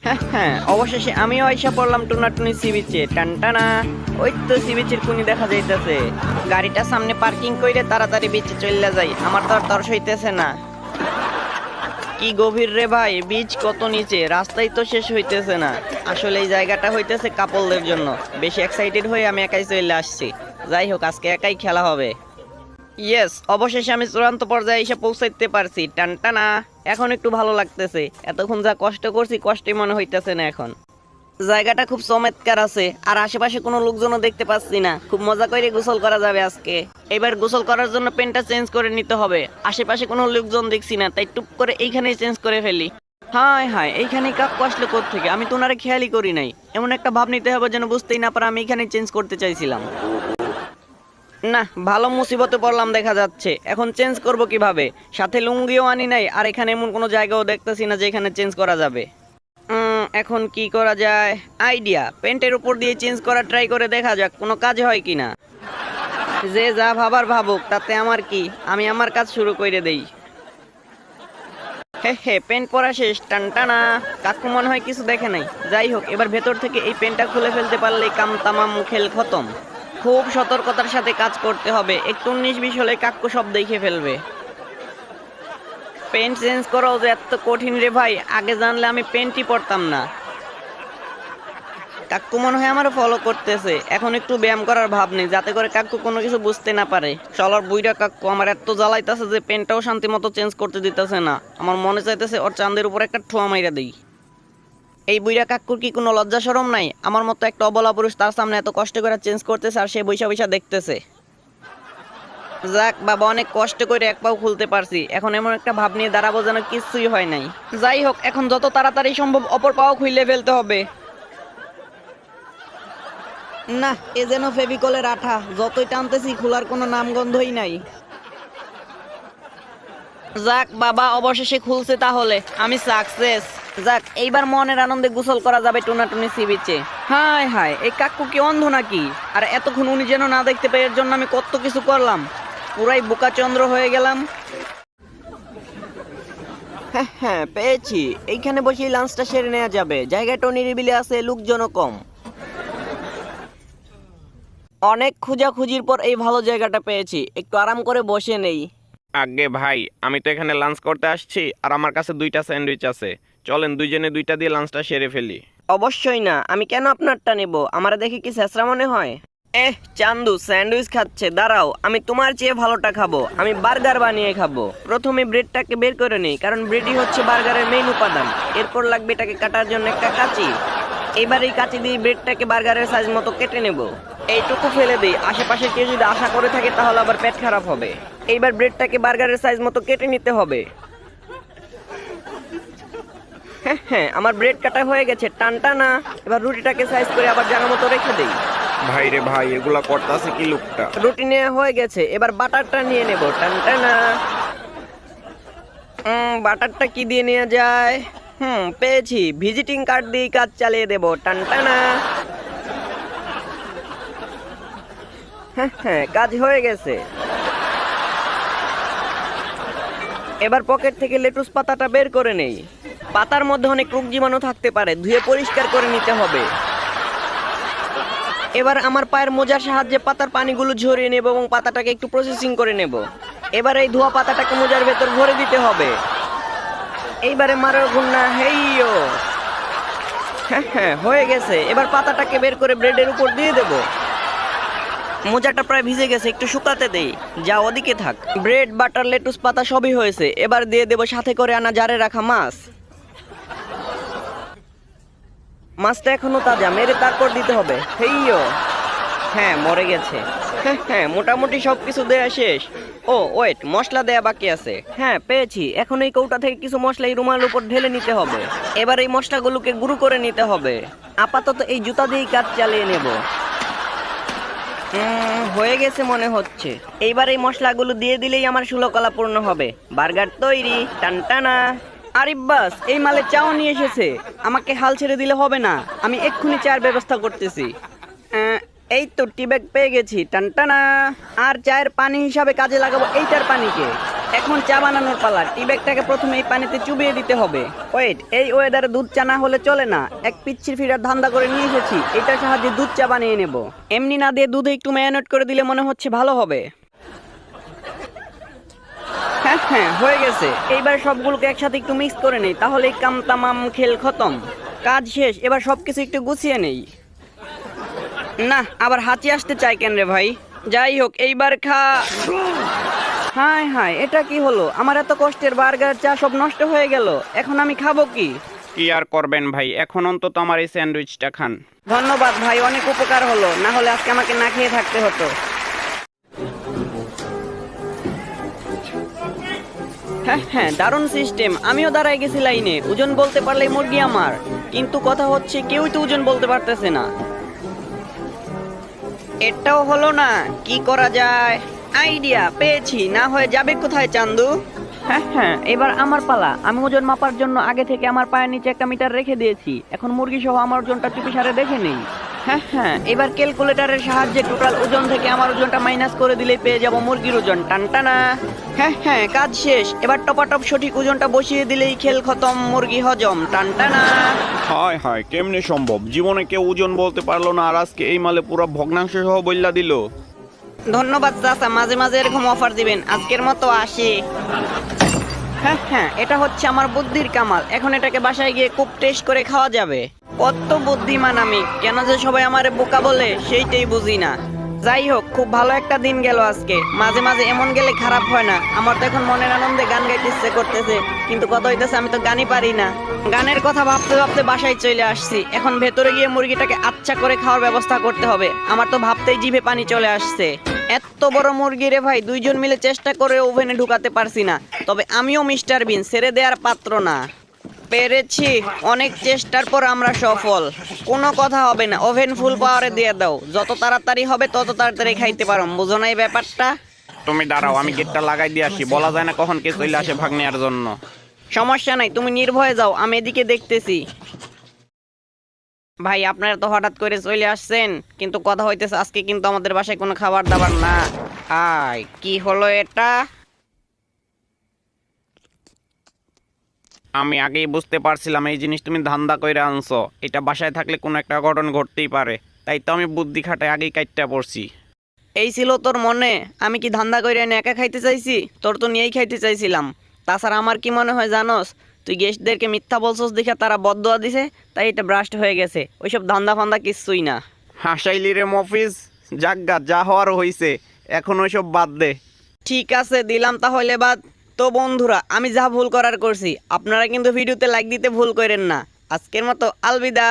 হ্যাঁ হ্যাঁ, অবশেষে আমিও আইসা পড়লাম টুনাটুনি সি বিচে। টানটানা, ওই তো সি বিচের কুনি দেখা যাইতেছে। গাড়িটা সামনে পার্কিং কইরে তাড়াতাড়ি বিচে চইলা যাই, আমার তো আর তরস হইতেছে না। কি গভীর রে ভাই, বিচ কত নিচে, রাস্তাই তো শেষ হইতেছে না। আসলে এই জায়গাটা হইতেছে কাপলদের জন্য। বেশি এক্সাইটেড হয়ে আমি একাই চলে আসছি। যাই হোক, আজকে একাই খেলা হবে। ইয়েস, অবশেষে আমি চূড়ান্ত পর্যায়ে এসে পৌঁছাইতে পারছি। টানটানা, এখন একটু ভালো লাগতেছে। এতক্ষণ যা কষ্ট করছি, কষ্টই মনে হইতেছে না এখন। জায়গাটা খুব চমৎকার আছে, আর আশেপাশে কোনো লোকজনও দেখতে পাচ্ছি না। খুব মজা করে গোসল করা যাবে আজকে। এবার গোসল করার জন্য প্যান্টটা চেঞ্জ করে নিতে হবে। আশেপাশে কোনো লোকজন দেখছি না, তাই টুপ করে এইখানেই চেঞ্জ করে ফেলি। হায় হায়, এইখানে কাকু আসলে কোত্থেকে? আমি তো ওনারে খেয়ালই করি নাই। এমন একটা ভাব নিতে হবে যেন বুঝতেই না পারে আমি এখানেই চেঞ্জ করতে চাইছিলাম। না, ভালো মুসিবতে পড়লাম দেখা যাচ্ছে। এখন চেঞ্জ করব কিভাবে? সাথে লুঙ্গিও আনি নাই, আর এখানে এমন কোনো জায়গাও দেখতেছি না যে এখানে চেঞ্জ করা যাবে। এখন কি করা যায়? আইডিয়া, প্যান্টের উপর দিয়ে চেঞ্জ করা ট্রাই করে দেখা যাক কোনো কাজ হয় কিনা। যে যা ভাবার ভাবুক, তাতে আমার কি, আমি আমার কাজ শুরু করে দেই। হে হে, প্যান্ট পরা শেষ। টানটানা, কাকু মনে হয় কিছু দেখে নাই। যাই হোক, এবার ভেতর থেকে এই প্যান্টটা খুলে ফেলতে পারলেই কাম তামাম, খেল খতম। খুব সতর্কতার সাথে কাজ করতে হবে, একটু 19-20 হলে কাকু সব দেখে ফেলবে। পেন্ট চেঞ্জ করাও যে এত কঠিন রে ভাই, আগে জানলে আমি পেন্টই পরতাম না। কাকু মনে হয় আমারও ফলো করতেছে। এখন একটু ব্যায়াম করার ভাব নেই, যাতে করে কাকু কোনো কিছু বুঝতে না পারে। চলার বুইরা কাকু আমার এত জ্বালাইতেছে যে পেন্টটাও শান্তি মতো চেঞ্জ করতে দিতেছে না। আমার মনে চাইতেছে ওর চাঁদের উপর একটা ঠোয়া মাইরা দেই। এই বুইরা কাকুর কি কোনো লজ্জা শরম নাই? আমার মতো একটা অবলা পুরুষ তার সামনে এত কষ্ট করে চেঞ্জ করতেছে, আর সে বৈশা বৈশা দেখতেছে। যাক বাবা, অনেক কষ্ট করে এক পাও খুলতে পারছি। এখন এমন একটা ভাব নিয়ে দাঁড়াবো যেন কিছুই হয় নাই। যাই হোক, এখন যত তাড়াতাড়ি সম্ভব অপর পাও খুলে ফেলতে হবে। না, এ যেন ফেভিকলের আঠা, যতই টানতেছি খোলার কোনো নামগন্ধই নাই। যাক বাবা, অবশেষে খুলছে তাহলে, আমি সাকসেস। যাক, এইবার মনের আনন্দে গোসল করা যাবে টুনাটুনি সি বিচে। হায় হায়, এই কাকু কি অন্ধ নাকি? আর এতক্ষণ উনি যেন না দেখতে পেয়ে, এর জন্য আমি কত কিছু করলাম। পুরাই বোকাচন্দ্র হয়ে গেলাম। হ্যাঁ হ্যাঁ, পেয়েছি। এইখানে বসেই লাঞ্চটা সেরে নেওয়া যাবে। জায়গাটাও নিরিবিলি আছে, লোকজনও কম। অনেক খোঁজাখুঁজির পর এই ভালো জায়গাটা পেয়েছি, একটু আরাম করে বসে নেই। আগে ভাই, আমি তো এখানে লাঞ্চ করতে আসছি, আর আমার কাছে 2টা স্যান্ডউইচ আছে। চলেন দুইজনে 2টা দিয়ে লাঞ্চটা সেরে ফেলি। অবশ্যই না, আমি কেন আপনারটা নেব? আমার দেখে কি ছেঁচড়া মনে হয়? চান্দু স্যান্ডউইচ খাচ্ছে, দাঁড়াও, আমি তোমার চেয়ে ভালোটা খাবো। আমি বার্গার বানিয়ে খাবো। প্রথমে ব্রেডটাকে বের করে নেই, কারণ ব্রেডই হচ্ছে বার্গারের মেইন উপাদান। এরপর লাগবে এটাকে কাটার জন্য একটা কাঁচি। এবার এই কাঁচি দিয়ে ব্রেডটাকে বার্গারের সাইজ মতো কেটে নেব। এইটুকু ফেলে দিই, আশেপাশে কেউ যদি আশা করে থাকে তাহলে আবার পেট খারাপ হবে। এইবার ব্রেডটাকে বার্গারের সাইজ মতো কেটে নিতে হবে। হ্যাঁ হ্যাঁ, আমার ব্রেড কাটা হয়ে গেছে। টানটানা, এবার রুটিটাকে সাইজ করে আবার জায়গা মতো রেখে দেই। ভাই রে ভাই, এগুলা করতেছে কি লোকটা? রুটি নেওয়া হয়ে গেছে, এবার বাটারটা নিয়ে নেব। টানটানা, বাটারটা কি দিয়ে নেওয়া যায়? পেয়েছি, ভিজিটিং কার্ড দিয়ে কাজ চালিয়ে দেব। টানটানা, হ্যাঁ হ্যাঁ, কাজ হয়ে গেছে। এবার পকেট থেকে লেটুস পাতাটা বের করে নেই। পাতার মধ্যে অনেক রোগ জীবাণু থাকতে পারে, ধুয়ে পরিষ্কার করে নিতে হবে। এবার আমার পায়ের মোজার সাহায্যে পাতার পানিগুলো ঝরিয়ে নেব এবং পাতাটাকে একটু প্রসেসিং করে নেব। এবার এই ধোয়া পাতাটাকে মোজার ভেতর ভরে দিতে হবে। এইবারে মারার গুন্না হেইয়ো। হ্যাঁ হ্যাঁ, হয়ে গেছে। এবার পাতাটাকে বের করে ব্রেডের উপর দিয়ে দেব। মোজাটা প্রায় ভিজে গেছে, একটু শুকাতে দেই। যা ওদিকে থাক। ব্রেড, বাটার, লেটুস পাতা সবই হয়েছে। এবার দিয়ে দেব সাথে করে আনা জারে রাখা মাছ। মাছটা এখনো তাজা, মেরে তারপর দিতে হবে। হেইয়ো। হ্যাঁ, মরে গেছে। হ্যাঁ হ্যাঁ, মোটামুটি সবকিছু দেয়া শেষ। ও ওয়েট, মশলা দেয়া বাকি আছে। হ্যাঁ, পেয়েছি। এখন এই কৌটা থেকে কিছু মশলা এই রুমালের উপর ঢেলে নিতে হবে। এবার এই মশলাগুলোকে গুঁড়ো করে নিতে হবে। আপাতত এই জুতা দিয়েই কাজ চালিয়ে নেব। হয়ে গেছে মনে হচ্ছে। এইবার এই মশলাগুলো দিয়ে দিলেই আমার ষোলকলা পূর্ণ হবে। বার্গার তৈরি। টানটানা। আরে বাস, এই মালে চাও নিয়ে এসেছে। আমাকে হাল ছেড়ে দিলে হবে না, আমি এক্ষুনি চায়ের ব্যবস্থা করতেছি। এই তো টি ব্যাগ পেয়ে গেছি। টানটানা। আর চায়ের পানি হিসাবে কাজে লাগাবো এইটার পানিকে। এখন চা বানানোর পালা। টি ব্যাগটাকে প্রথমে এই পানিতে চুবিয়ে দিতে হবে। ওয়েট, এই ওয়েদারে দুধ চা না হলে চলে না। এক পিচ্ছির ফিরার ধান্দা করে নিয়ে এসেছি, এটার সাহায্যে দুধ চা বানিয়ে নেব। এমনি না দিয়ে দুধে একটু ম্যারিনেট করে দিলে মনে হচ্ছে ভালো হবে। হ্যাঁ হ্যাঁ, হয়ে গেছে। এইবার সবগুলোকে একসাথে একটু মিক্স করে নেই, তাহলে কাম তামাম খেল খতম। কাজ শেষ, এবার সবকিছু একটু গুছিয়ে নেই। না, আবার হাঁচি আসতে চাই কেন রে ভাই? যাই হোক, এইবার খা। হায় হায়, এটা কি হলো? আমার এত কষ্টের বার্গার চা সব নষ্ট হয়ে গেল। এখন আমি খাবো কি? কি আর করবেন ভাই, এখন অন্তত আমার এই স্যান্ডউইচটা খান। ধন্যবাদ ভাই, অনেক উপকার হলো, না হলে আজকে আমাকে না খেয়ে থাকতে হতো। হ্যাঁ হ্যাঁ, দারুণ সিস্টেম। আমিও দাঁড়ায় গেছি লাইনে। ওজন বলতে পারলেই মুরগি আমার। কিন্তু কথা হচ্ছে, কেউই তো ওজন বলতে পারতেছে না। এটাও হলো না, কি করা যায়? আইডিয়া পেয়েছি। না হয়ে যাবে কোথায় চান্দু? হ্যাঁ হ্যাঁ, এবার আমার পালা। আমি ওজন মাপার জন্য আগে থেকে আমার পায়ের নিচে একটা মিটার রেখে দিয়েছি। এখন মুরগি সহ আমার ওজনটা চুপিসারে দেখে নেই। হ্যাঁ হ্যাঁ, এবার ক্যালকুলেটরের সাহায্যে টোটাল ওজন থেকে আমার ওজনটা মাইনাস করে দিলেই পেয়ে যাব মুরগির ওজন। টানটানা। হ্যাঁ হ্যাঁ, কাজ শেষ। এবার টপাটপ সঠিক ওজনটা বসিয়ে দিলেই খেল খতম, মুরগি হজম। টানটানা। হায় হায়, কেমনে সম্ভব? জীবনে কেউ ওজন বলতে পারলো না, আর আজকে এই মালে পুরো ভগ্নাংশ সহ বইলা দিল। ধন্যবাদ চাচা, মাঝে মাঝে এরকম অফার দিবেন। আজকের মতো আসি। হ্যাঁ হ্যাঁ, এটা হচ্ছে আমার বুদ্ধির কামাল। এখন এটাকে বাসায় গিয়ে খুব টেস্ট করে খাওয়া যাবে। কত বুদ্ধিমান আমি! কেন যে সবাই আমারে বোকা বলে সেইটাই বুঝি না। যাই হোক, খুব ভালো একটা দিন গেল আজকে। মাঝে মাঝে এমন গেলে খারাপ হয় না। আমার তো এখন মনের আনন্দে গান গাইতে ইচ্ছে করতেছে, কিন্তু কথা হইতেছে আমি তো গানই পারি না। গানের কথা ভাবতে ভাবতে বাসায় চলে আসছি। এখন ভেতরে গিয়ে মুরগিটাকে আচ্ছা করে খাওয়ার ব্যবস্থা করতে হবে। আমার তো ভাবতেই জিভে পানি চলে আসছে। এত বড় মুরগি রে ভাই, দুইজন মিলে চেষ্টা করে ওভেনে ঢুকাতে পারছি না। তবে আমিও মিস্টার বিন, ছেড়ে দেওয়ার পাত্র না। পেরেছি। অনেক চেষ্টার পর আমরা সফল। কোনো কথা হবে না, ওভেন ফুল পাওয়ারে দিয়ে দাও। যত তাড়াতাড়ি হবে তত তাড়াতাড়ি খাইতে পারো। বুঝো না এই ব্যাপারটা? তুমি দাঁড়াও, আমি গেটটা লাগাই দিয়ে আসি। বলা যায় না কখন কে চলে আসে ভাগ নেওয়ার জন্য। সমস্যা নাই, তুমি নির্ভয়ে যাও, আমি এদিকে দেখতেছি। ভাই, আপনারা তো হঠাৎ করে চলে আসছেন, কিন্তু কথা হইতেছে আজকে কিন্তু আমাদের বাসায় কোনো খাবার দাবার না। আয়, কি হলো এটা? আমি আগেই বুঝতে পারছিলাম এই জিনিস তুমি ধান্দা কইরা আনছো। এটা বাসায় থাকলে কোনো একটা ঘটনা ঘটতেই পারে, তাই তো আমি বুদ্ধি খাটায় আগেই কাইটটা পড়ছি। এই ছিল তোর মনে? আমি কি ধান্দা করে এনে একা খাইতে চাইছি? তোর তো নিয়েই খাইতে চাইছিলাম। তাছাড়া আমার কি মনে হয় জানোস? তুই গেস্টদেরকে মিথ্যা বলছস দেখে তারা বদদোয়া দিছে, তাই এটা ব্রাস্ট হয়ে গেছে। ওইসব ধান্দা ফান্দা কিচ্ছুই না। হাসাইলি রে মফিজ। যাজ্ঞা, যা হওয়ার হইছে, এখন ওইসব বাদ দে। ঠিক আছে, দিলাম তাহলে বাদ। তো বন্ধুরা, আমি যা ভুল করার করছি। আপনারা কিন্তু ভিডিওতে লাইক দিতে ভুল করেন না। আজকের মতো আলবিদা।